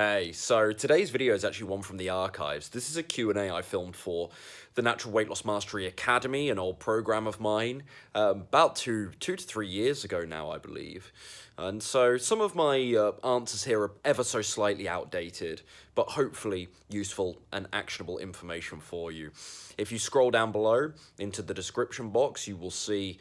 Hey, so today's video is actually one from the archives. This is a Q&A I filmed for the Natural Weight Loss Mastery Academy, an old program of mine, about two to 3 years ago now, I believe. And so some of my answers here are ever so slightly outdated, but hopefully useful and actionable information for you. If you scroll down below into the description box, you will see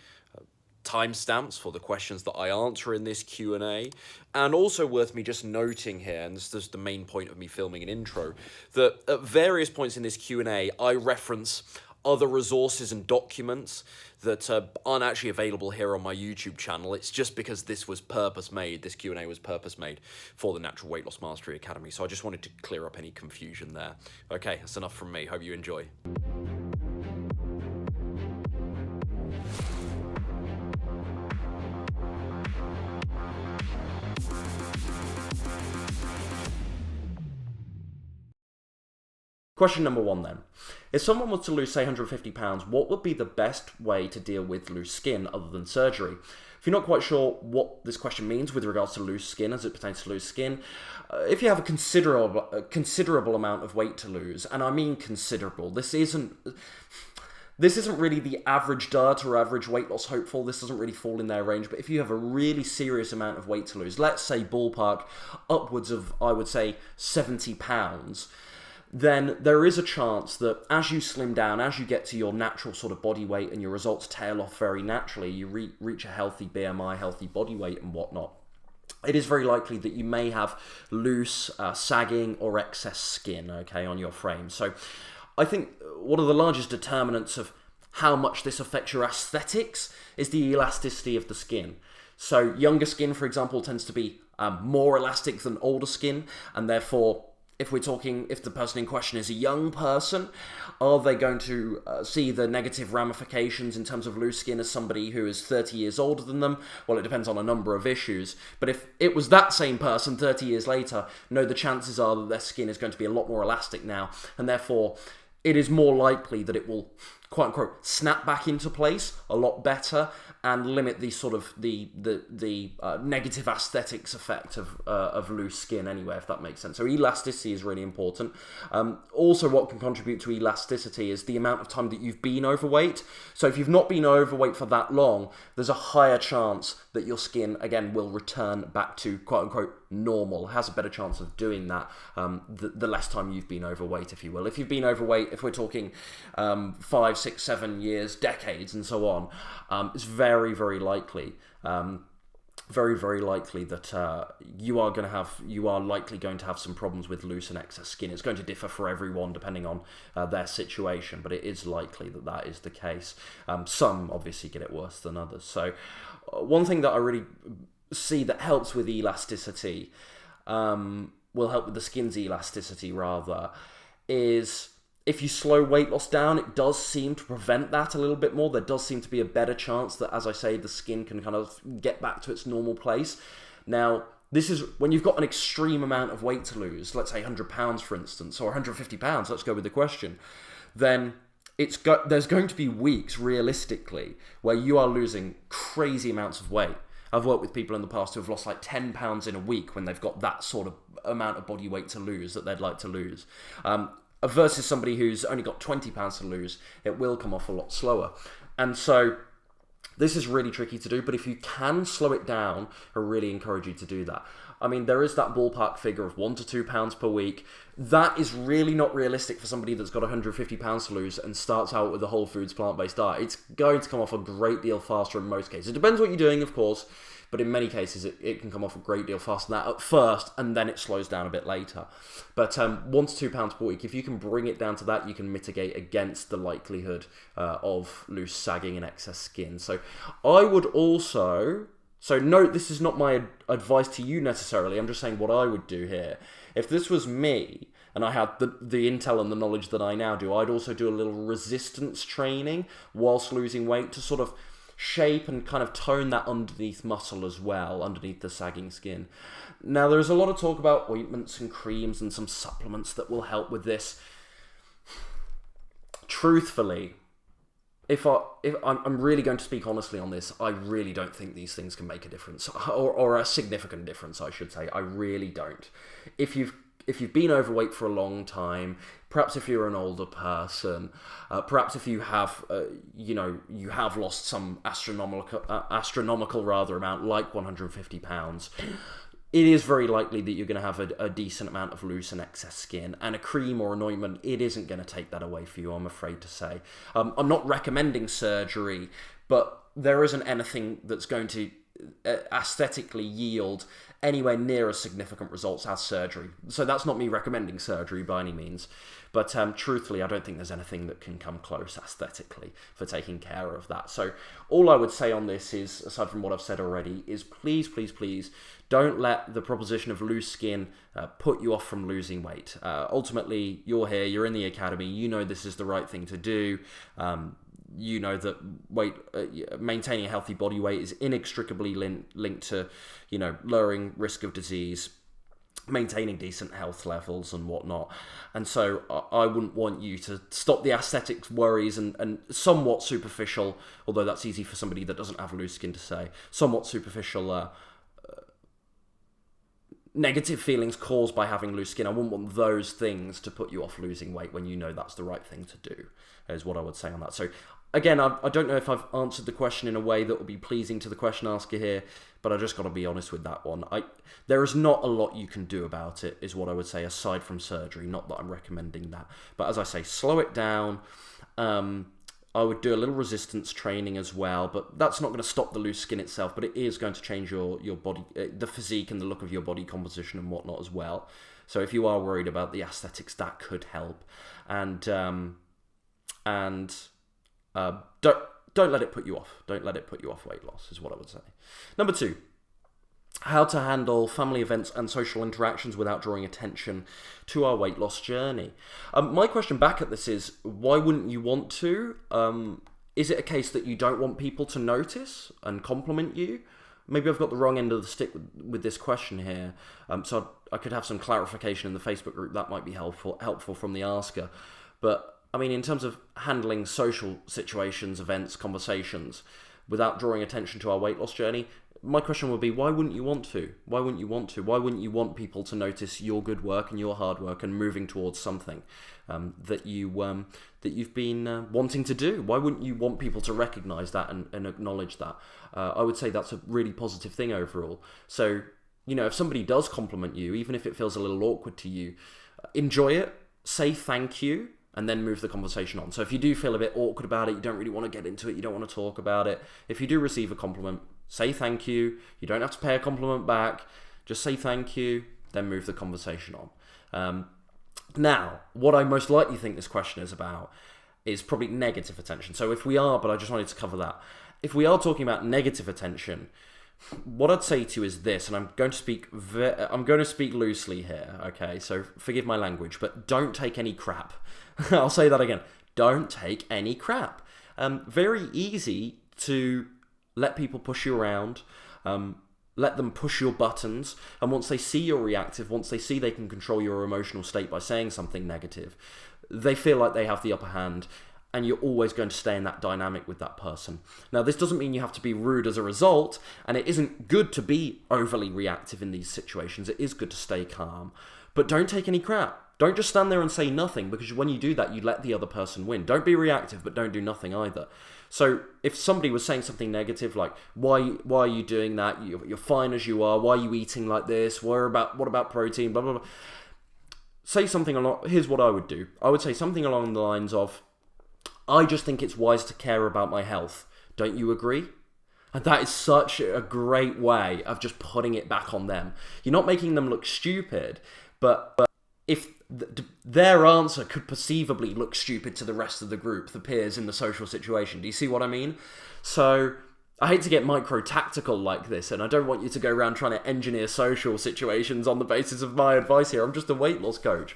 timestamps for the questions that I answer in this Q&A, and also worth me just noting here, and this is the main point of me filming an intro, that at various points in this Q&A I reference other resources and documents that aren't actually available here on my YouTube channel. It's just because this was purpose-made, this Q&A was purpose-made for the Natural Weight Loss Mastery Academy, so I just wanted to clear up any confusion there. Okay, that's enough from me. Hope you enjoy. Question number 1 then. If someone was to lose, say, 150 pounds, what would be the best way to deal with loose skin other than surgery? If you're not quite sure what this question means with regards to loose skin as it pertains to loose skin, if you have a considerable amount of weight to lose, and I mean considerable, this isn't really the average diet or average weight loss hopeful. This doesn't really fall in their range. But if you have a really serious amount of weight to lose, let's say ballpark upwards of, I would say, 70 pounds, then there is a chance that as you slim down, as you get to your natural sort of body weight and your results tail off very naturally, you reach a healthy BMI, healthy body weight and whatnot, it is very likely that you may have loose, sagging or excess skin, okay, on your frame. So I think one of the largest determinants of how much this affects your aesthetics is the elasticity of the skin. So younger skin, for example, tends to be more elastic than older skin, and therefore if the person in question is a young person, are they going to see the negative ramifications in terms of loose skin as somebody who is 30 years older than them? Well, it depends on a number of issues. But if it was that same person 30 years later, no, the chances are that their skin is going to be a lot more elastic now, and therefore it is more likely that it will, quote unquote, snap back into place a lot better and limit the sort of the negative aesthetics effect of loose skin anyway, if that makes sense. So elasticity is really important. Also, what can contribute to elasticity is the amount of time that you've been overweight. So if you've not been overweight for that long, there's a higher chance that your skin, again, will return back to, quote unquote, normal. It has a better chance of doing that the less time you've been overweight, if you will. If you've been overweight, if we're talking 5, 6, 7 years, decades, and so on, it's very, very likely, very likely that you are likely going to have some problems with loose and excess skin. It's going to differ for everyone depending on their situation, but it is likely that that is the case. Some obviously get it worse than others. So one thing that I really see that helps with elasticity, will help with the skin's elasticity rather, is if you slow weight loss down, it does seem to prevent that a little bit more. There does seem to be a better chance that, as I say, the skin can kind of get back to its normal place. Now, this is when you've got an extreme amount of weight to lose, let's say 100 pounds, for instance, or 150 pounds, let's go with the question, then there's going to be weeks, realistically, where you are losing crazy amounts of weight. I've worked with people in the past who have lost like 10 pounds in a week when they've got that sort of amount of body weight to lose that they'd like to lose. Versus somebody who's only got 20 pounds to lose, it will come off a lot slower. And so this is really tricky to do, but if you can slow it down, I really encourage you to do that. I mean, there is that ballpark figure of 1 to 2 pounds per week. That is really not realistic for somebody that's got 150 pounds to lose and starts out with a whole foods plant-based diet. It's going to come off a great deal faster in most cases. It depends what you're doing, of course, but in many cases it can come off a great deal faster than that at first, and then it slows down a bit later. But 1 to 2 pounds per week, if you can bring it down to that, you can mitigate against the likelihood of loose, sagging and excess skin. So I would also... So note, this is not my advice to you necessarily, I'm just saying what I would do here. If this was me, and I had the intel and the knowledge that I now do, I'd also do a little resistance training whilst losing weight to sort of shape and kind of tone that underneath muscle as well, underneath the sagging skin. Now, there's a lot of talk about ointments and creams and some supplements that will help with this. Truthfully, if I'm really going to speak honestly on this, I really don't think these things can make a difference, or a significant difference, I should say. I really don't. If you've if you've been overweight for a long time, perhaps if you're an older person, perhaps if you have, you have lost some astronomical amount, like 150 pounds, it is very likely that you're going to have a decent amount of loose and excess skin, and a cream or an ointment, it isn't going to take that away for you, I'm afraid to say. I'm not recommending surgery, but there isn't anything that's going to aesthetically yield anywhere near as significant results as surgery. So that's not me recommending surgery by any means, but truthfully, I don't think there's anything that can come close aesthetically for taking care of that. So all I would say on this is, aside from what I've said already, is please, please, please don't let the proposition of loose skin put you off from losing weight. Ultimately, you're here, you're in the academy, you know this is the right thing to do. You know that maintaining a healthy body weight is inextricably linked to, lowering risk of disease, maintaining decent health levels and whatnot. And so I wouldn't want you to stop the aesthetics worries and somewhat superficial, although that's easy for somebody that doesn't have loose skin to say, somewhat superficial negative feelings caused by having loose skin. I wouldn't want those things to put you off losing weight when you know that's the right thing to do, is what I would say on that. So again, I don't know if I've answered the question in a way that will be pleasing to the question asker here, but I just got to be honest with that one. There is not a lot you can do about it, is what I would say, aside from surgery. Not that I'm recommending that. But as I say, slow it down. I would do a little resistance training as well, but that's not going to stop the loose skin itself, but it is going to change your body, the physique and the look of your body composition and whatnot as well. So if you are worried about the aesthetics, that could help. And don't let it put you off. Don't let it put you off weight loss, is what I would say. Number 2, how to handle family events and social interactions without drawing attention to our weight loss journey. My question back at this is, why wouldn't you want to? Is it a case that you don't want people to notice and compliment you? Maybe I've got the wrong end of the stick with this question here. So I could have some clarification in the Facebook group. That might be helpful from the asker. But I mean, in terms of handling social situations, events, conversations, without drawing attention to our weight loss journey, my question would be, why wouldn't you want to? Why wouldn't you want to? Why wouldn't you want people to notice your good work and your hard work and moving towards something that you've been wanting to do? Why wouldn't you want people to recognise that and acknowledge that? I would say that's a really positive thing overall. So, if somebody does compliment you, even if it feels a little awkward to you, enjoy it, say thank you, and then move the conversation on. So if you do feel a bit awkward about it, you don't really want to get into it, you don't want to talk about it, if you do receive a compliment, say thank you. You don't have to pay a compliment back. Just say thank you, then move the conversation on. Now, what I most likely think this question is about is probably negative attention. So if we are, but I just wanted to cover that. If we are talking about negative attention, what I'd say to you is this, and I'm going to speak loosely here, okay? So forgive my language, but don't take any crap. I'll say that again. Don't take any crap. Very easy to let people push you around, let them push your buttons, and once they see you're reactive, once they see they can control your emotional state by saying something negative, they feel like they have the upper hand, and you're always going to stay in that dynamic with that person. Now, this doesn't mean you have to be rude as a result, and it isn't good to be overly reactive in these situations. It is good to stay calm, but don't take any crap. Don't just stand there and say nothing, because when you do that, you let the other person win. Don't be reactive, but don't do nothing either. So if somebody was saying something negative, like, why are you doing that? You're fine as you are. Why are you eating like this? What about protein? Blah, blah, blah. Say something here's what I would do. I would say something along the lines of, I just think it's wise to care about my health. Don't you agree? And that is such a great way of just putting it back on them. You're not making them look stupid, but if their answer could perceivably look stupid to the rest of the group, the peers in the social situation. Do you see what I mean? So I hate to get micro-tactical like this, and I don't want you to go around trying to engineer social situations on the basis of my advice here. I'm just a weight loss coach.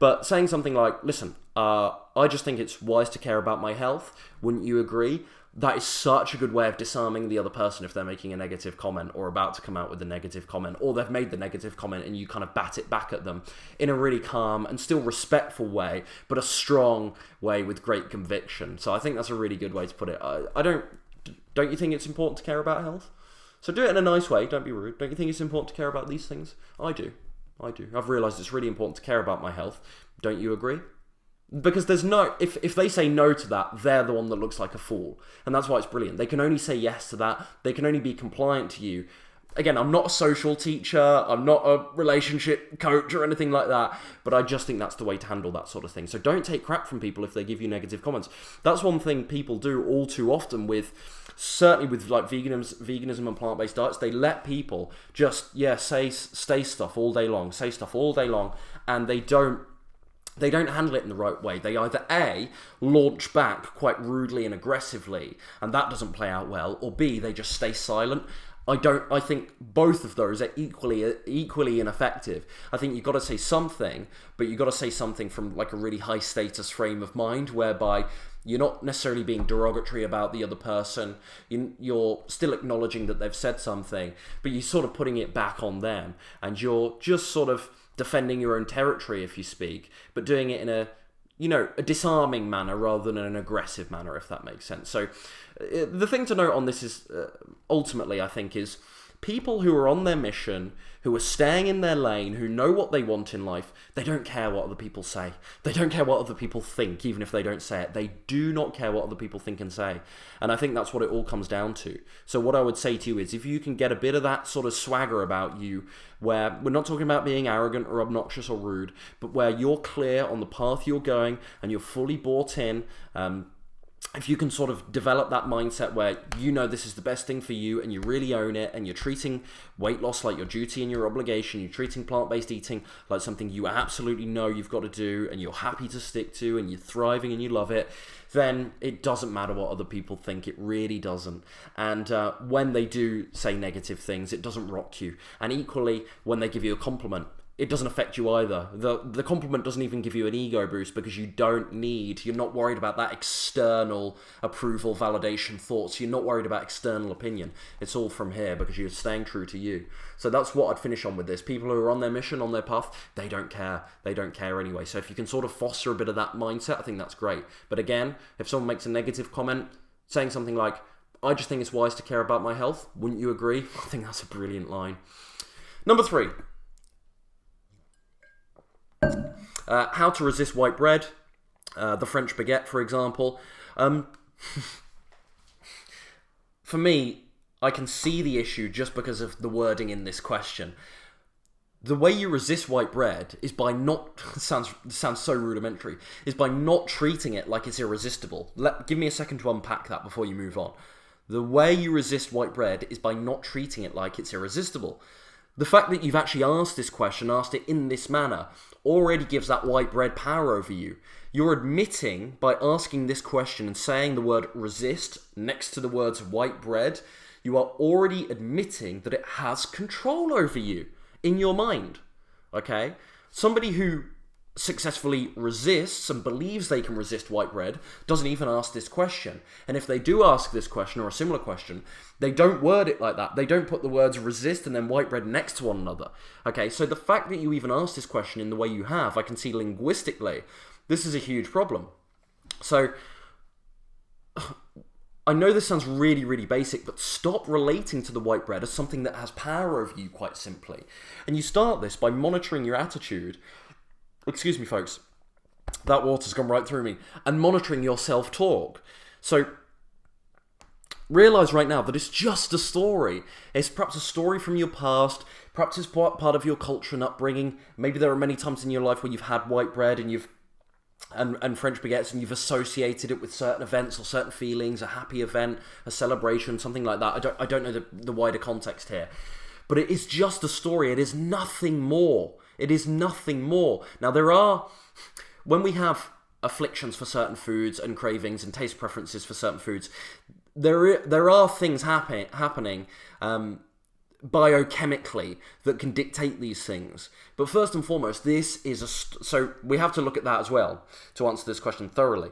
But saying something like, listen, I just think it's wise to care about my health. Wouldn't you agree? That is such a good way of disarming the other person if they're making a negative comment or about to come out with a negative comment, or they've made the negative comment and you kind of bat it back at them in a really calm and still respectful way, but a strong way with great conviction. So I think that's a really good way to put it. Don't you think it's important to care about health? So do it in a nice way, don't be rude. Don't you think it's important to care about these things? I do. I do. I've realised it's really important to care about my health. Don't you agree? Because there's no... If they say no to that, they're the one that looks like a fool. And that's why it's brilliant. They can only say yes to that. They can only be compliant to you. Again, I'm not a social teacher. I'm not a relationship coach or anything like that. But I just think that's the way to handle that sort of thing. So don't take crap from people if they give you negative comments. That's one thing people do all too often with... Certainly with like veganism and plant-based diets, they let people just, say stuff all day long, and they don't handle it in the right way. They either A, launch back quite rudely and aggressively, and that doesn't play out well, or B, they just stay silent. I think both of those are equally ineffective. I think you've got to say something, but you've got to say something from like a really high status frame of mind, whereby you're not necessarily being derogatory about the other person. You're still acknowledging that they've said something, but you're sort of putting it back on them, and you're just sort of defending your own territory, if you speak, but doing it in a disarming manner rather than an aggressive manner, if that makes sense. So the thing to note on this is, ultimately, I think, is people who are on their mission, who are staying in their lane, who know what they want in life, they don't care what other people say. They don't care what other people think, even if they don't say it. They do not care what other people think and say. And I think that's what it all comes down to. So what I would say to you is, if you can get a bit of that sort of swagger about you, where we're not talking about being arrogant or obnoxious or rude, but where you're clear on the path you're going and you're fully bought in, if you can sort of develop that mindset where you know this is the best thing for you and you really own it, and you're treating weight loss like your duty and your obligation, you're treating plant-based eating like something you absolutely know you've got to do and you're happy to stick to, and you're thriving and you love it, then it doesn't matter what other people think. It really doesn't. And when they do say negative things, it doesn't rock you. And equally, when they give you a compliment, it doesn't affect you either. The compliment doesn't even give you an ego boost, because you're not worried about that external approval, validation, thoughts. You're not worried about external opinion. It's all from here, because you're staying true to you. So that's what I'd finish on with this. People who are on their mission, on their path, they don't care. They don't care anyway. So if you can sort of foster a bit of that mindset, I think that's great. But again, if someone makes a negative comment, saying something like, I just think it's wise to care about my health, wouldn't you agree? I think that's a brilliant line. Number 3. How to resist white bread, the French baguette, for example. For me, I can see the issue just because of the wording in this question. The way you resist white bread is by not, sounds so rudimentary, is by not treating it like it's irresistible. Give me a second to unpack that before you move on. The way you resist white bread is by not treating it like it's irresistible. The fact that you've actually asked this question, asked it in this manner, already gives that white bread power over you. You're admitting, by asking this question and saying the word resist next to the words white bread, you are already admitting that it has control over you in your mind. Okay? Somebody who successfully resists and believes they can resist white bread doesn't even ask this question. And if they do ask this question or a similar question, they don't word it like that. They don't put the words resist and then white bread next to one another. Okay, so the fact that you even ask this question in the way you have, I can see linguistically, this is a huge problem. So I know this sounds really, really basic, but stop relating to the white bread as something that has power over you, quite simply. And you start this by monitoring your attitude. Excuse me, folks. That water's gone right through me. And monitoring your self-talk. So realize right now that it's just a story. It's perhaps a story from your past. Perhaps it's part of your culture and upbringing. Maybe there are many times in your life where you've had white bread and and French baguettes, and you've associated it with certain events or certain feelings, a happy event, a celebration, something like that. I don't know the wider context here. But it is just a story. It is nothing more. It is nothing more. Now, when we have afflictions for certain foods and cravings and taste preferences for certain foods, there are things happening biochemically that can dictate these things. But first and foremost, this is so we have to look at that as well to answer this question thoroughly.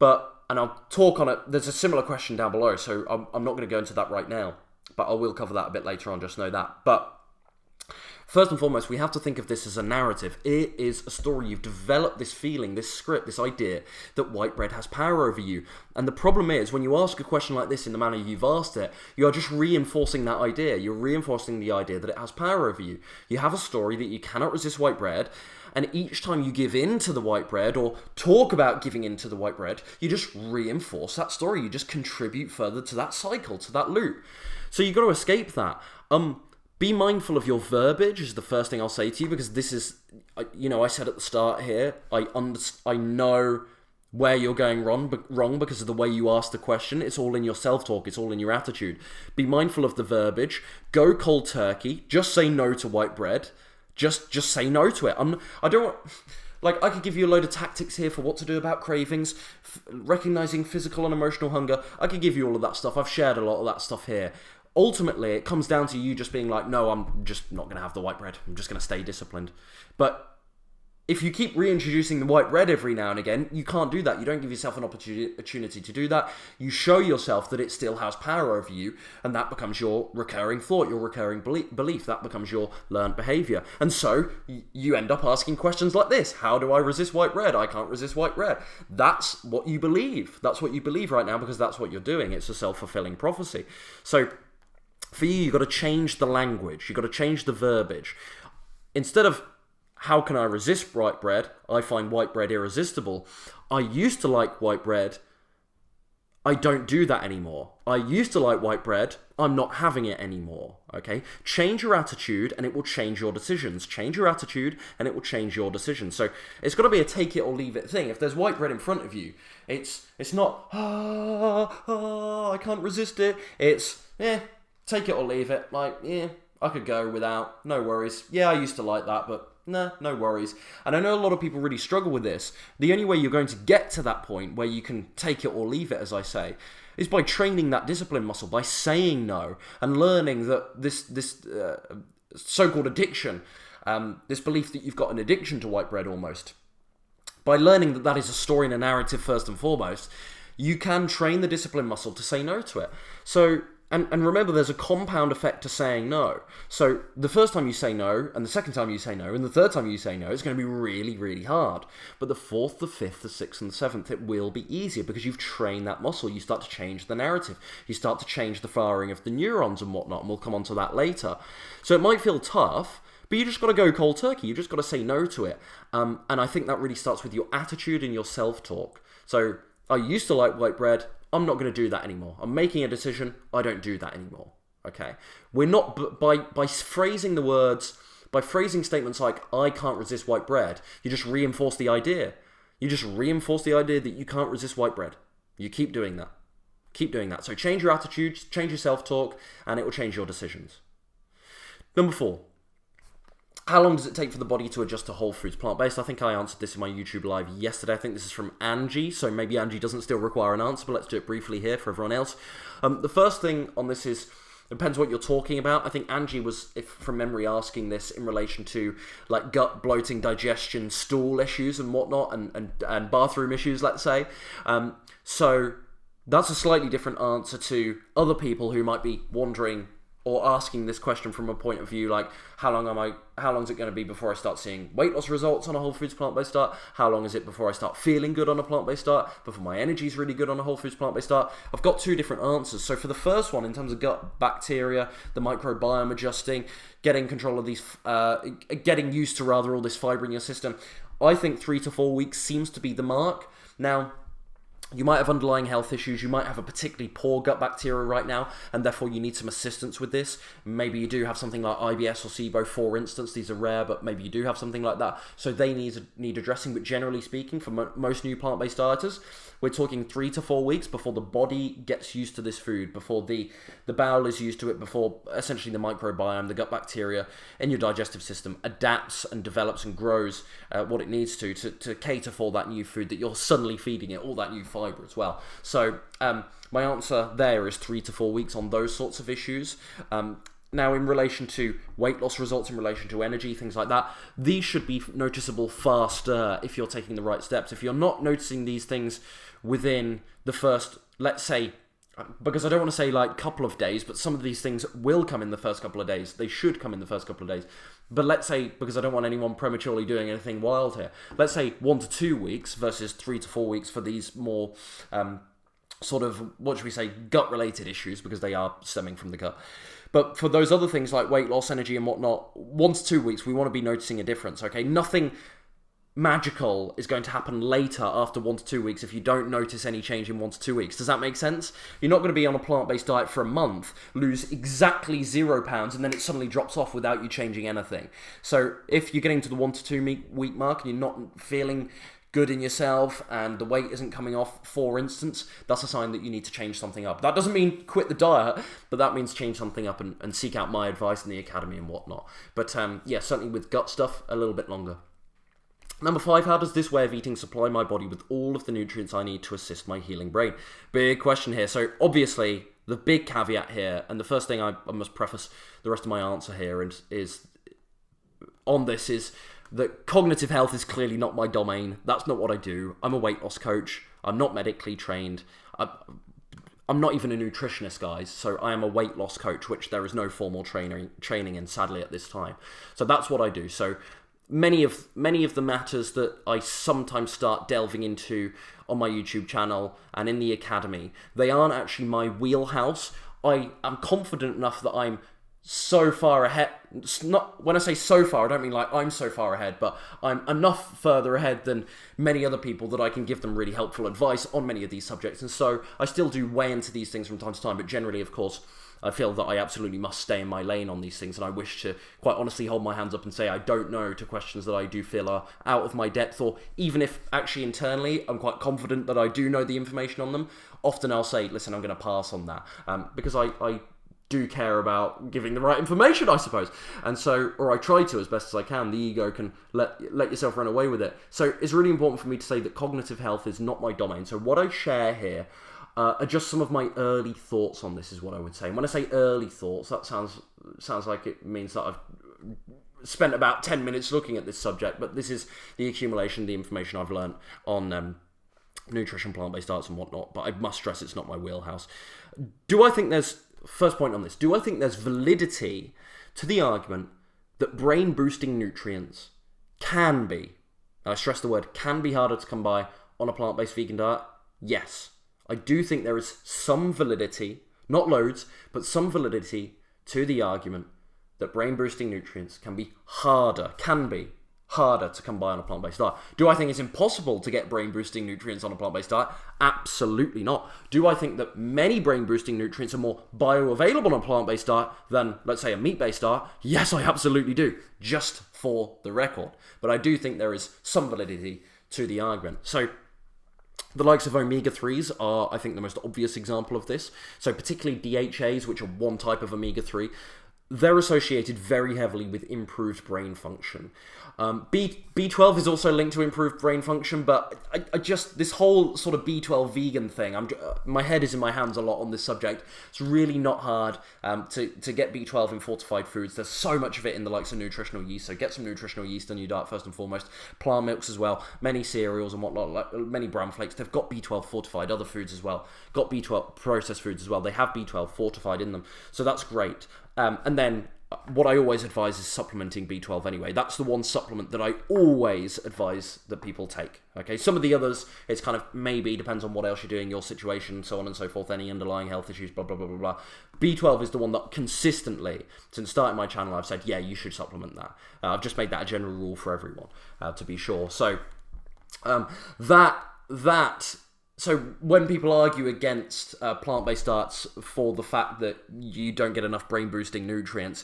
And I'll talk on it. There's a similar question down below, so I'm not going to go into that right now, but I will cover that a bit later on, just know that. But First and foremost, we have to think of this as a narrative. It is a story. You've developed this feeling, this script, this idea that white bread has power over you. And the problem is, when you ask a question like this in the manner you've asked it, you're just reinforcing that idea. You're reinforcing the idea that it has power over you. You have a story that you cannot resist white bread, and each time you give in to the white bread or talk about giving in to the white bread, you just reinforce that story. You just contribute further to that cycle, to that loop. So you've got to escape that. Be mindful of your verbiage is the first thing I'll say to you, because this is, I said at the start here, I know where you're going wrong because of the way you ask the question. It's all in your self-talk. It's all in your attitude. Be mindful of the verbiage. Go cold turkey. Just say no to white bread. Just say no to it. I could give you a load of tactics here for what to do about cravings, recognizing physical and emotional hunger. I could give you all of that stuff. I've shared a lot of that stuff here. Ultimately, it comes down to you just being like, no, I'm just not going to have the white bread. I'm just going to stay disciplined. But if you keep reintroducing the white bread every now and again, you can't do that. You don't give yourself an opportunity to do that. You show yourself that it still has power over you, and that becomes your recurring thought, your recurring belief. That becomes your learned behavior. And so you end up asking questions like this. How do I resist white bread? I can't resist white bread. That's what you believe. That's what you believe right now, because that's what you're doing. It's a self-fulfilling prophecy. So for you, you've got to change the language. You've got to change the verbiage. Instead of, how can I resist white bread? I find white bread irresistible. I used to like white bread. I don't do that anymore. I used to like white bread. I'm not having it anymore. Okay? Change your attitude and it will change your decisions. Change your attitude and it will change your decisions. So it's got to be a take it or leave it thing. If there's white bread in front of you, it's not, I can't resist it. It's, take it or leave it. I could go without. No worries. Yeah, I used to like that, but no worries. And I know a lot of people really struggle with this. The only way you're going to get to that point where you can take it or leave it, as I say, is by training that discipline muscle, by saying no, and learning that this so-called addiction, this belief that you've got an addiction to white bread almost, by learning that is a story and a narrative first and foremost, you can train the discipline muscle to say no to it. So, and remember, there's a compound effect to saying no. So the first time you say no, and the second time you say no, and the third time you say no, it's going to be really, really hard. But the fourth, the fifth, the sixth, and the seventh, it will be easier because you've trained that muscle. You start to change the narrative. You start to change the firing of the neurons and whatnot, and we'll come on to that later. So it might feel tough, but you just got to go cold turkey. You just got to say no to it. And I think that really starts with your attitude and your self-talk. So I used to like white bread. I'm not going to do that anymore. I'm making a decision. I don't do that anymore. Okay? We're not, by phrasing the words, by phrasing statements like, I can't resist white bread, you just reinforce the idea. You just reinforce the idea that you can't resist white bread. You keep doing that. Keep doing that. So change your attitude, change your self-talk, and it will change your decisions. Number 4. How long does it take for the body to adjust to whole foods, plant-based? I think I answered this in my YouTube live yesterday. I think this is from Angie, so maybe Angie doesn't still require an answer, but let's do it briefly here for everyone else. The first thing on this is, depends what you're talking about. I think Angie was, if from memory, asking this in relation to like gut bloating, digestion, stool issues and whatnot, and bathroom issues, let's say. So that's a slightly different answer to other people who might be wondering or asking this question from a point of view like, how long is it going to be before I start seeing weight loss results on a whole foods plant-based diet? How long is it before I start feeling good on a plant-based diet? Before my energy is really good on a whole foods plant-based diet? I've got 2 different answers. So for the first one, in terms of gut bacteria, the microbiome adjusting, getting control of these, getting used to rather all this fiber in your system, I think 3 to 4 weeks seems to be the mark. Now, you might have underlying health issues, you might have a particularly poor gut bacteria right now, and therefore you need some assistance with this. Maybe you do have something like IBS or SIBO, for instance. These are rare, but maybe you do have something like that. So they need addressing, but generally speaking, for most new plant-based dieters, we're talking 3 to 4 weeks before the body gets used to this food, before the bowel is used to it, before essentially the microbiome, the gut bacteria in your digestive system adapts and develops and grows what it needs to cater for that new food that you're suddenly feeding it, all that new fiber as well. So my answer there is 3 to 4 weeks on those sorts of issues. Now, in relation to weight loss results, in relation to energy, things like that, these should be noticeable faster if you're taking the right steps. If you're not noticing these things within the first, let's say, because I don't want to say like couple of days, but some of these things will come in the first couple of days. They should come in the first couple of days. But let's say, because I don't want anyone prematurely doing anything wild here, let's say 1 to 2 weeks versus 3 to 4 weeks for these more sort of, what should we say, gut-related issues, because they are stemming from the gut. But for those other things like weight loss, energy and whatnot, 1 to 2 weeks, we want to be noticing a difference, okay? Nothing magical is going to happen later after 1 to 2 weeks if you don't notice any change in 1 to 2 weeks. Does that make sense? You're not going to be on a plant-based diet for a month, lose exactly 0 pounds, and then it suddenly drops off without you changing anything. So if you're getting to the 1 to 2 week mark and you're not feeling good in yourself and the weight isn't coming off, for instance, that's a sign that you need to change something up. That doesn't mean quit the diet, but that means change something up and seek out my advice in the academy and whatnot. But yeah, certainly with gut stuff, a little bit longer. Number 5, how does this way of eating supply my body with all of the nutrients I need to assist my healing brain? Big question here. So obviously, the big caveat here, and the first thing I must preface the rest of my answer here is that cognitive health is clearly not my domain. That's not what I do. I'm a weight loss coach. I'm not medically trained. I'm not even a nutritionist, guys. So I am a weight loss coach, which there is no formal training in, sadly, at this time. So that's what I do. So many of the matters that I sometimes start delving into on my YouTube channel and in the academy, they aren't actually my wheelhouse. I am confident enough that I'm so far ahead. When I say so far, I don't mean like I'm so far ahead, but I'm enough further ahead than many other people that I can give them really helpful advice on many of these subjects. And so I still do weigh into these things from time to time, but generally, of course, I feel that I absolutely must stay in my lane on these things, and I wish to quite honestly hold my hands up and say I don't know to questions that I do feel are out of my depth, or even if actually internally I'm quite confident that I do know the information on them, often I'll say, listen, I'm going to pass on that, because I do care about giving the right information, I suppose, and so, or I try to as best as I can. The ego can let yourself run away with it. So it's really important for me to say that cognitive health is not my domain. So what I share here are just some of my early thoughts on this, is what I would say. And when I say early thoughts, that sounds like it means that I've spent about 10 minutes looking at this subject, but this is the accumulation, the information I've learned on nutrition, plant-based diets and whatnot, but I must stress it's not my wheelhouse. First point on this, do I think there's validity to the argument that brain-boosting nutrients can be, I stress the word, can be harder to come by on a plant-based vegan diet? Yes. I do think there is some validity, not loads, but some validity to the argument that brain-boosting nutrients can be harder to come by on a plant-based diet. Do I think it's impossible to get brain-boosting nutrients on a plant-based diet? Absolutely not. Do I think that many brain-boosting nutrients are more bioavailable on a plant-based diet than, let's say, a meat-based diet? Yes, I absolutely do, just for the record. But I do think there is some validity to the argument. So the likes of omega-3s are, I think, the most obvious example of this. So particularly DHAs, which are one type of omega-3, they're associated very heavily with improved brain function. B12 is also linked to improved brain function, but I just, this whole sort of B12 vegan thing, my head is in my hands a lot on this subject. It's really not hard to get B12 in fortified foods. There's so much of it in the likes of nutritional yeast, so get some nutritional yeast on your diet first and foremost. Plant milks as well, many cereals and whatnot, like many bran flakes, they've got B12 fortified, other foods as well, got B12 processed foods as well, they have B12 fortified in them, so that's great. And then what I always advise is supplementing B12 anyway. That's the one supplement that I always advise that people take. Okay, some of the others, it's kind of maybe, depends on what else you're doing, your situation, so on and so forth, any underlying health issues, blah, blah, blah, blah, blah. B12 is the one that consistently, since starting my channel, I've said, yeah, you should supplement that. I've just made that a general rule for everyone, to be sure. So, So when people argue against plant-based diets for the fact that you don't get enough brain-boosting nutrients,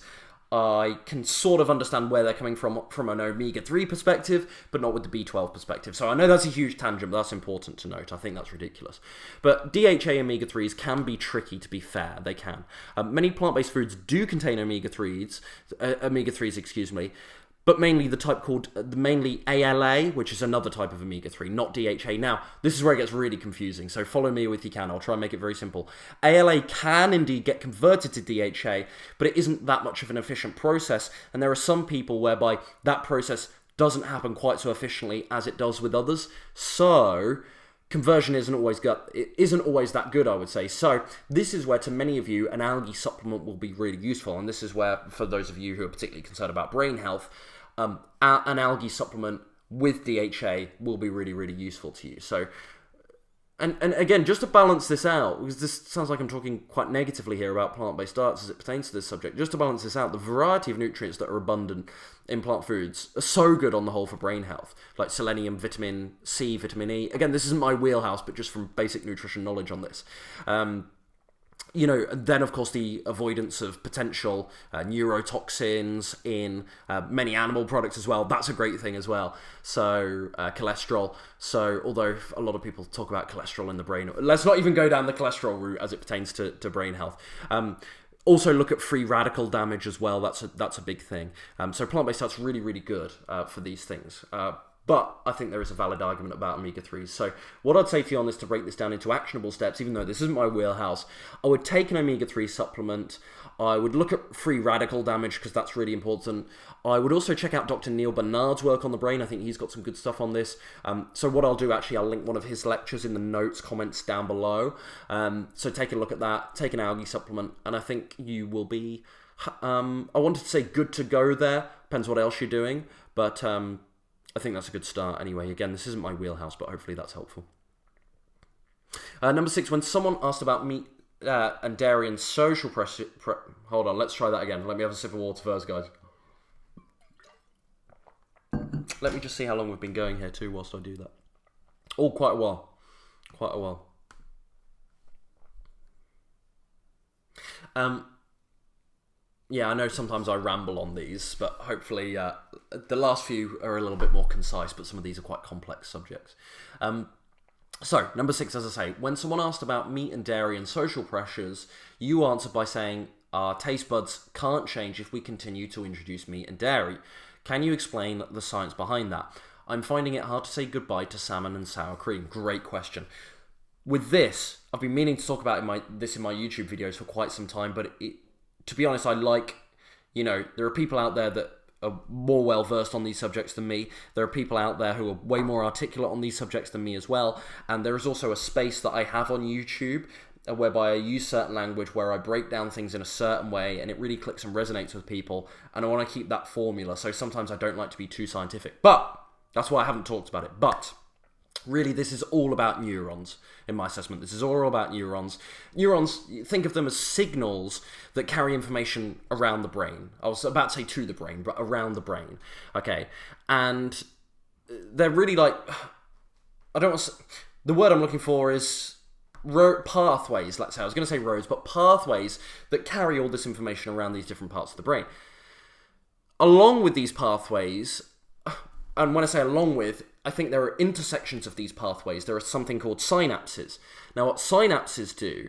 I can sort of understand where they're coming from an omega-3 perspective, but not with the B12 perspective. So I know that's a huge tangent, but that's important to note. I think that's ridiculous. But DHA omega-3s can be tricky, to be fair. They can. Many plant-based foods do contain omega-3s, but mainly the type called, mainly ALA, which is another type of omega-3, not DHA. Now, this is where it gets really confusing, so follow me if you can. I'll try and make it very simple. ALA can indeed get converted to DHA, but it isn't that much of an efficient process, and there are some people whereby that process doesn't happen quite so efficiently as it does with others. So conversion isn't always that good, I would say. So this is where, to many of you, an algae supplement will be really useful. And this is where, for those of you who are particularly concerned about brain health, an algae supplement with DHA will be really, really useful to you. So, and again, just to balance this out, because this sounds like I'm talking quite negatively here about plant-based diets as it pertains to this subject, just to balance this out, the variety of nutrients that are abundant in plant foods are so good on the whole for brain health, like selenium, vitamin C, vitamin E. Again, this isn't my wheelhouse, but just from basic nutrition knowledge on this. Then of course the avoidance of potential neurotoxins in many animal products as well. That's a great thing as well. So cholesterol. So although a lot of people talk about cholesterol in the brain, let's not even go down the cholesterol route as it pertains to brain health. Also look at free radical damage as well. That's a big thing. So plant-based diet's really, really good for these things. But I think there is a valid argument about omega-3s. So what I'd say to you on this, to break this down into actionable steps, even though this isn't my wheelhouse, I would take an omega-3 supplement. I would look at free radical damage, because that's really important. I would also check out Dr. Neil Barnard's work on the brain. I think he's got some good stuff on this. So what I'll do, actually, I'll link one of his lectures in the notes, comments down below. So take a look at that, take an algae supplement, and I think you will be, I wanted to say good to go there. Depends what else you're doing. But I think that's a good start anyway. Again, this isn't my wheelhouse, but hopefully that's helpful. Number 6, when someone asked about meat and dairy and social pressure... Hold on, let's try that again. Let me have a sip of water first, guys. Let me just see how long we've been going here too whilst I do that. Oh, quite a while. Quite a while. Yeah, I know sometimes I ramble on these, but hopefully the last few are a little bit more concise, but some of these are quite complex subjects. So, number 6, as I say, when someone asked about meat and dairy and social pressures, you answered by saying, our taste buds can't change if we continue to introduce meat and dairy. Can you explain the science behind that? I'm finding it hard to say goodbye to salmon and sour cream. Great question. With this, I've been meaning to talk about this in my YouTube videos for quite some time, but to be honest, there are people out there that are more well-versed on these subjects than me. There are people out there who are way more articulate on these subjects than me as well. And there is also a space that I have on YouTube whereby I use certain language, where I break down things in a certain way, and it really clicks and resonates with people. And I want to keep that formula. So sometimes I don't like to be too scientific. But that's why I haven't talked about it. But really, this is all about neurons, in my assessment. This is all about neurons. Neurons, think of them as signals that carry information around the brain. I was about to say to the brain, but around the brain. Okay, and they're really like, the word I'm looking for is pathways, let's say. I was going to say roads, but pathways that carry all this information around these different parts of the brain. Along with these pathways, and when I say along with, I think there are intersections of these pathways. There are something called synapses. Now, what synapses do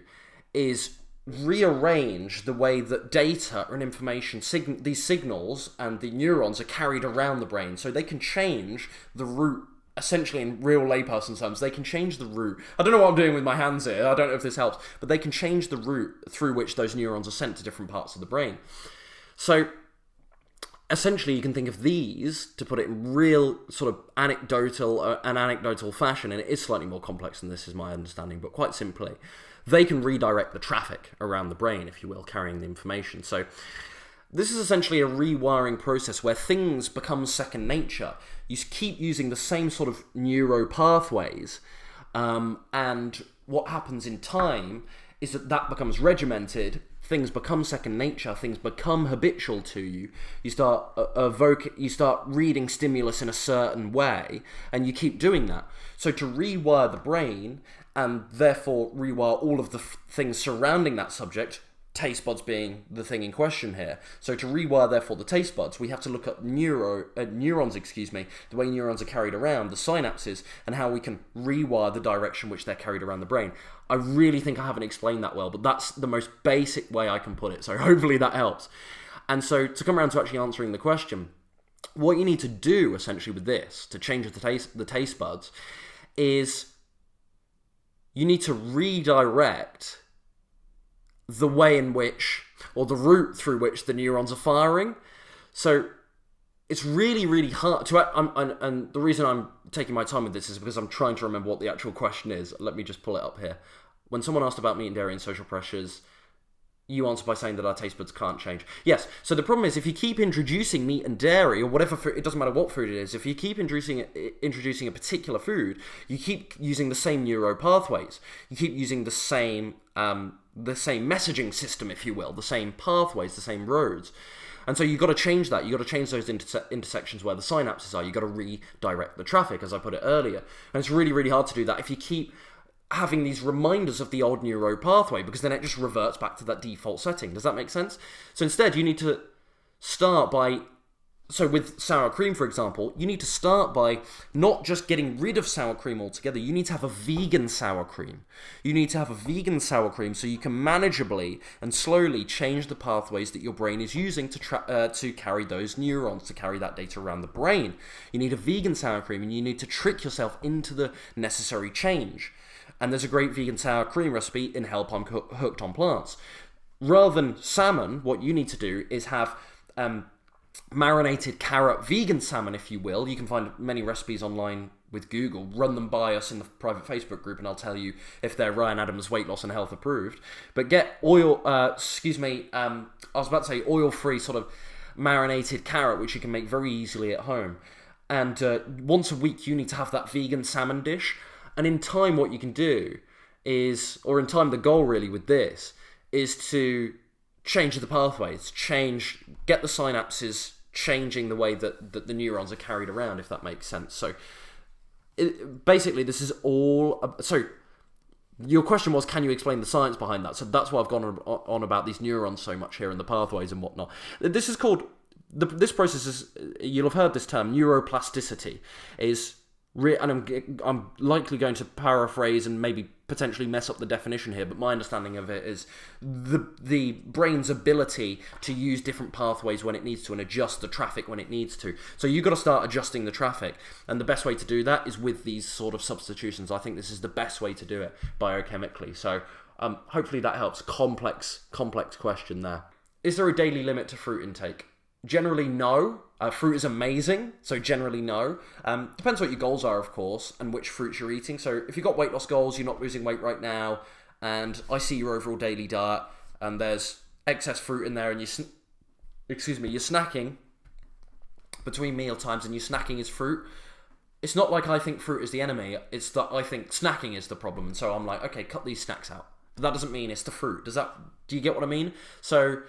is rearrange the way that data and information, these signals and the neurons are carried around the brain. So they can change the route, essentially in real layperson terms, they can change the route. I don't know what I'm doing with my hands here. I don't know if this helps, but they can change the route through which those neurons are sent to different parts of the brain. So essentially, you can think of these, to put it in real sort of anecdotal fashion, and it is slightly more complex than this, is my understanding, but quite simply, they can redirect the traffic around the brain, if you will, carrying the information. So this is essentially a rewiring process where things become second nature. You keep using the same sort of neuro pathways, and what happens in time is that becomes regimented. Things become second nature, things become habitual to you. You start reading stimulus in a certain way, and you keep doing that. So to rewire the brain, and therefore rewire all of the things surrounding that subject, taste buds being the thing in question here. So to rewire, therefore, the taste buds, we have to look at neurons, the way neurons are carried around, the synapses, and how we can rewire the direction which they're carried around the brain. I really think I haven't explained that well, but that's the most basic way I can put it, so hopefully that helps. And so to come around to actually answering the question, what you need to do, essentially, with this, to change the taste buds, is you need to redirect the way in which, or the route through which the neurons are firing. So it's really, really hard to, and the reason I'm taking my time with this is because I'm trying to remember what the actual question is. Let me just pull it up here. When someone asked about meat and dairy and social pressures, you answer by saying that our taste buds can't change. Yes, so the problem is if you keep introducing meat and dairy, or whatever food, it doesn't matter what food it is, if you keep introducing a particular food, you keep using the same neuro pathways. You keep using the same messaging system, if you will, the same pathways, the same roads. And so you've got to change that. You've got to change those intersections where the synapses are. You've got to redirect the traffic, as I put it earlier. And it's really, really hard to do that if you keep having these reminders of the old neuro pathway, because then it just reverts back to that default setting. Does that make sense? So instead, you need to start by... So with sour cream, for example, you need to start by not just getting rid of sour cream altogether. You need to have a vegan sour cream. You need to have a vegan sour cream so you can manageably and slowly change the pathways that your brain is using to carry those neurons, to carry that data around the brain. You need a vegan sour cream, and you need to trick yourself into the necessary change. And there's a great vegan sour cream recipe in Help I'm Hooked on Plants. Rather than salmon, what you need to do is have... marinated carrot vegan salmon, if you will. You can find many recipes online with Google. Run them by us in the private Facebook group, and I'll tell you if they're Ryan Adams Weight Loss and Health approved. But get oil, I was about to say oil-free sort of marinated carrot, which you can make very easily at home. And once a week, you need to have that vegan salmon dish. And in time, what you can do is, or in time, the goal really with this is to change the pathways, get the synapses changing the way that the neurons are carried around, if that makes sense. So basically, this is all... So your question was, can you explain the science behind that? So that's why I've gone on about these neurons so much here and the pathways and whatnot. This is called... This process is... You'll have heard this term, neuroplasticity, and I'm likely going to paraphrase and maybe potentially mess up the definition here, but my understanding of it is the brain's ability to use different pathways when it needs to and adjust the traffic when it needs to. So you've got to start adjusting the traffic, and the best way to do that is with these sort of substitutions. I think this is the best way to do it biochemically. So hopefully that helps. Complex question there. Is there a daily limit to fruit intake? Generally, no. Fruit is amazing, so generally no. Depends what your goals are, of course, and which fruits you're eating. So if you've got weight loss goals, you're not losing weight right now, and I see your overall daily diet, and there's excess fruit in there, and you're snacking between meal times, and your snacking is fruit. It's not like I think fruit is the enemy, it's that I think snacking is the problem, and so I'm like, okay, cut these snacks out. But that doesn't mean it's the fruit. Do you get what I mean? So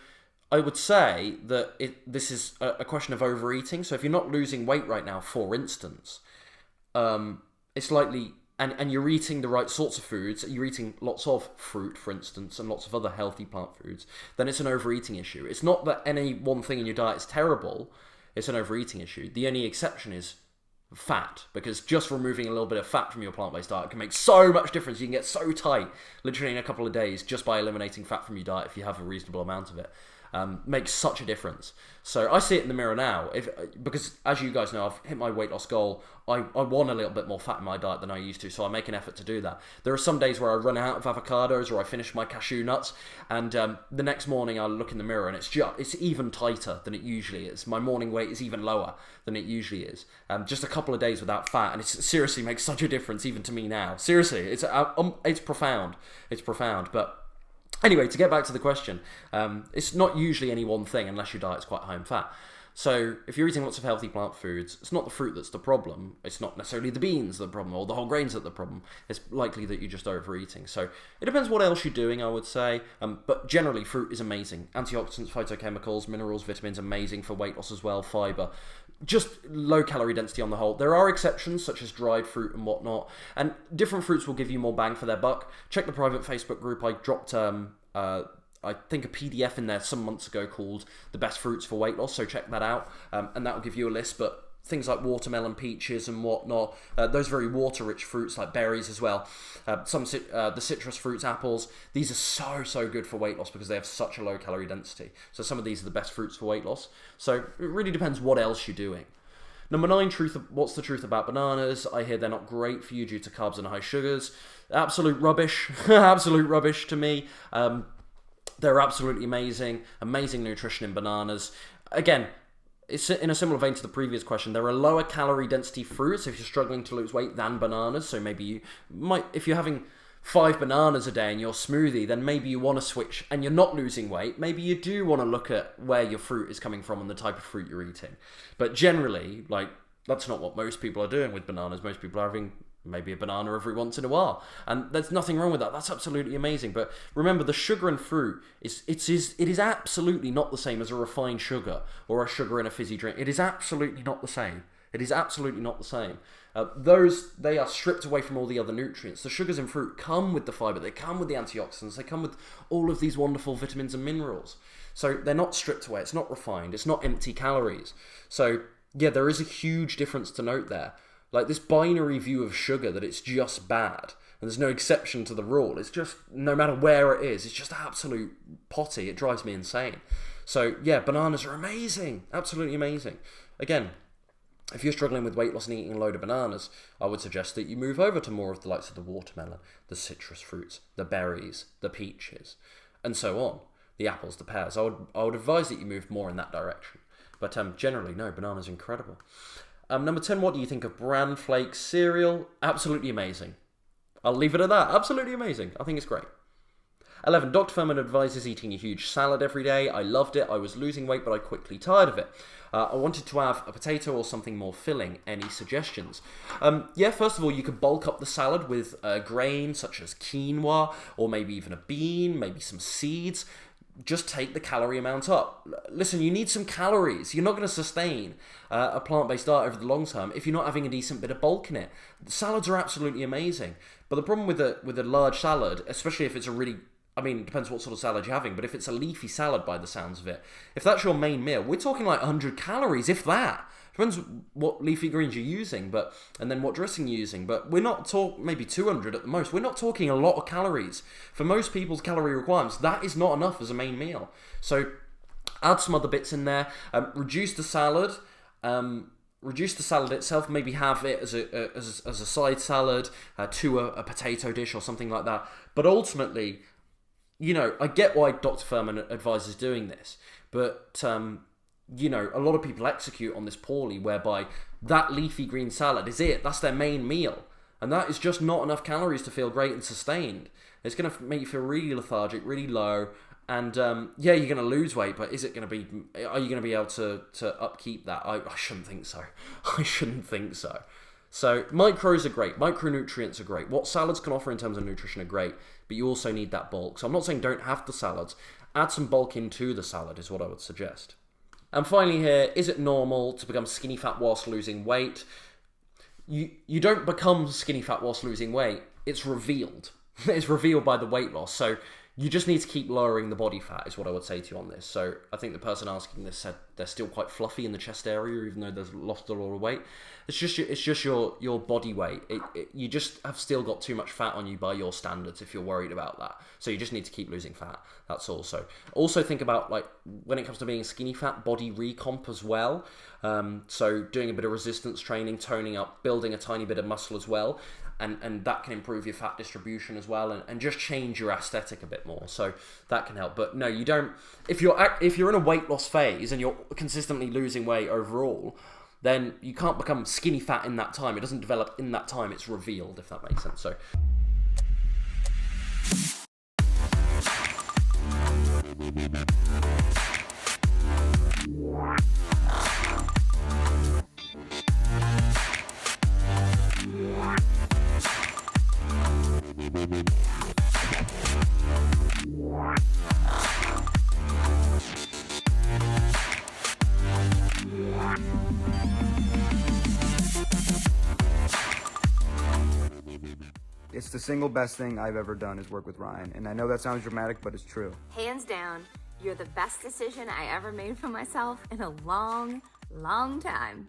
I would say that this is a question of overeating. So if you're not losing weight right now, for instance, it's likely, and you're eating the right sorts of foods, you're eating lots of fruit, for instance, and lots of other healthy plant foods, then it's an overeating issue. It's not that any one thing in your diet is terrible, it's an overeating issue. The only exception is fat, because just removing a little bit of fat from your plant-based diet can make so much difference. You can get so tight, literally in a couple of days, just by eliminating fat from your diet if you have a reasonable amount of it. Makes such a difference. So I see it in the mirror now, because as you guys know, I've hit my weight loss goal. I want a little bit more fat in my diet than I used to, so I make an effort to do that. There are some days where I run out of avocados or I finish my cashew nuts, and the next morning I look in the mirror and it's even tighter than it usually is. My morning weight is even lower than it usually is. Just a couple of days without fat, and it seriously makes such a difference even to me now. Seriously, it's profound. It's profound, but anyway, to get back to the question, it's not usually any one thing unless your diet's quite high in fat. So if you're eating lots of healthy plant foods, it's not the fruit that's the problem. It's not necessarily the beans that the problem or the whole grains that the problem. It's likely that you're just overeating. So it depends what else you're doing, I would say. But generally, fruit is amazing. Antioxidants, phytochemicals, minerals, vitamins, amazing for weight loss as well, fiber. Just low calorie density on the whole. There are exceptions, such as dried fruit and whatnot. And different fruits will give you more bang for their buck. Check the private Facebook group. I dropped I think a PDF in there some months ago called The Best Fruits for Weight Loss, so check that out, and that will give you a list. But things like watermelon, peaches and whatnot, those very water-rich fruits like berries as well, the citrus fruits, apples, these are so good for weight loss because they have such a low calorie density. So some of these are the best fruits for weight loss. So it really depends what else you're doing. Number 9, what's the truth about bananas? I hear they're not great for you due to carbs and high sugars. Absolute rubbish. Absolute rubbish to me. They're absolutely amazing. Amazing nutrition in bananas. Again, it's in a similar vein to the previous question. There are lower calorie density fruits if you're struggling to lose weight than bananas. So maybe you might, if you're having 5 bananas a day in your smoothie, then maybe you want to switch and you're not losing weight. Maybe you do want to look at where your fruit is coming from and the type of fruit you're eating. But generally, like, that's not what most people are doing with bananas. Most people are having maybe a banana every once in a while. And there's nothing wrong with that. That's absolutely amazing. But remember, the sugar in fruit, it is absolutely not the same as a refined sugar or a sugar in a fizzy drink. It is absolutely not the same. It is absolutely not the same. They are stripped away from all the other nutrients. The sugars in fruit come with the fiber, they come with the antioxidants, they come with all of these wonderful vitamins and minerals. So they're not stripped away, it's not refined, it's not empty calories. So yeah, there is a huge difference to note there. Like this binary view of sugar that it's just bad, and there's no exception to the rule. It's just, no matter where it is, it's just absolute potty. It drives me insane. So yeah, bananas are amazing, absolutely amazing. Again, if you're struggling with weight loss and eating a load of bananas, I would suggest that you move over to more of the likes of the watermelon, the citrus fruits, the berries, the peaches, and so on. The apples, the pears. I would advise that you move more in that direction. But generally, no, bananas are incredible. Number 10, what do you think of bran flakes cereal? Absolutely amazing. I'll leave it at that. Absolutely amazing. I think it's great. 11, Dr. Fuhrman advises eating a huge salad every day. I loved it. I was losing weight, but I quickly tired of it. I wanted to have a potato or something more filling. Any suggestions? Yeah, first of all, you could bulk up the salad with grain such as quinoa, or maybe even a bean, maybe some seeds. Just take the calorie amount up. Listen, you need some calories. You're not going to sustain a plant-based diet over the long term if you're not having a decent bit of bulk in it. Salads are absolutely amazing. But the problem with a large salad, especially if it's a really, I mean, it depends what sort of salad you're having, but if it's a leafy salad by the sounds of it, if that's your main meal, we're talking like 100 calories, if that. Depends what leafy greens you're using, and then what dressing you're using. But we're not talking, maybe 200 at the most. We're not talking a lot of calories. For most people's calorie requirements, that is not enough as a main meal. So add some other bits in there. Reduce the salad. Reduce the salad itself. Maybe have it as a side salad to a potato dish or something like that. But ultimately, you know, I get why Dr. Fuhrman advises doing this, but you know, a lot of people execute on this poorly, whereby that leafy green salad is it. That's their main meal. And that is just not enough calories to feel great and sustained. It's going to make you feel really lethargic, really low. And yeah, you're going to lose weight, but is it going to be, are you going to be able to upkeep that? I shouldn't think so. I shouldn't think so. So micros are great. Micronutrients are great. What salads can offer in terms of nutrition are great, but you also need that bulk. So I'm not saying don't have the salads. Add some bulk into the salad is what I would suggest. And finally here, is it normal to become skinny fat whilst losing weight? You don't become skinny fat whilst losing weight. It's revealed. It's revealed by the weight loss. So you just need to keep lowering the body fat is what I would say to you on this. So I think the person asking this said they're still quite fluffy in the chest area, even though they've lost a lot of weight. It's just your body weight. You just have still got too much fat on you by your standards if you're worried about that. So you just need to keep losing fat. That's all. So also think about, like, when it comes to being skinny fat, body recomp as well. So doing a bit of resistance training, toning up, building a tiny bit of muscle as well. And that can improve your fat distribution as well, and just change your aesthetic a bit more. So that can help. But no, you don't. If you're in a weight loss phase and you're consistently losing weight overall, then you can't become skinny fat in that time. It doesn't develop in that time. It's revealed, if that makes sense. So. It's the single best thing I've ever done is work with Ryan. And I know that sounds dramatic, but it's true. Hands down, you're the best decision I ever made for myself in a long, long time.